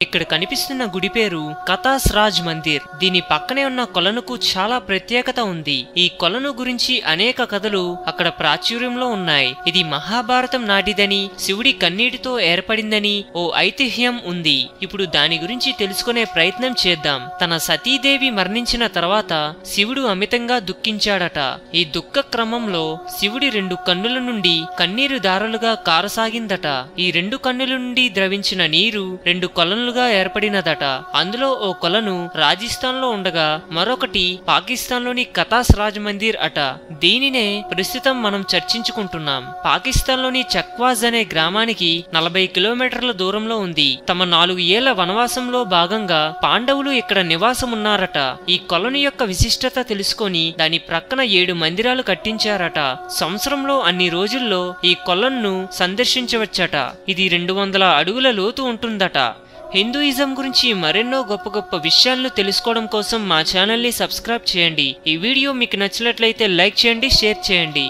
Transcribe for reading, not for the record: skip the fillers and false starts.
ఇక్కడ కనిపిస్తున్న గుడి పేరు కతాస్ రాజ్ మందిర్. దీని పక్కనే ఉన్న కొలనుకు చాలా ప్రత్యేకత ఉంది. ఈ కొలను గురించి అనేక కథలు అక్కడ ప్రాచుర్యంలో ఉన్నాయి. ఇది మహాభారతం నాటిదని, శివుడి కన్నీటితో ఏర్పడిందని ఓ ఐతిహ్యం ఉంది. ఇప్పుడు దాని గురించి తెలుసుకునే ప్రయత్నం చేద్దాం. తన సతీదేవి మరణించిన తర్వాత శివుడు అమితంగా దుఃఖించాడట. ఈ దుఃఖ క్రమంలో శివుడి 2 కన్నుల నుండి కన్నీరు దారులుగా కారసాగిందట. ఈ 2 కన్నుల నుండి ద్రవించిన నీరు 2 కొలనులుగా ఏర్పడినదట. అందులో ఓ కొలను రాజస్థాన్ లో ఉండగా మరొకటి పాకిస్తాన్ లోని కతాస్ రాజ్ మందిర్ అట. దీనినే ప్రస్తుతం మనం చర్చించుకుంటున్నాం. పాకిస్తాన్ లోని చక్వాజ్ అనే గ్రామానికి 40 కిలోమీటర్ల దూరంలో ఉంది. తమ 4 ఏళ్ల వనవాసంలో భాగంగా పాండవులు ఇక్కడ నివాసమున్నారట. ఈ కొలను యొక్క విశిష్టత తెలుసుకొని దాని ప్రక్కన 7 మందిరాలు కట్టించారట. సంవత్సరంలో అన్ని రోజుల్లో ఈ కొలన్ను సందర్శించవచ్చట. ఇది 200 అడుగుల లోతు ఉంటుందట. హిందూయిజం గురించి మరెన్నో గొప్ప గొప్ప విషయాలను తెలుసుకోవడం కోసం మా ఛానల్ని సబ్స్క్రైబ్ చేయండి. ఈ వీడియో మీకు నచ్చినట్లయితే లైక్ చేయండి, షేర్ చేయండి.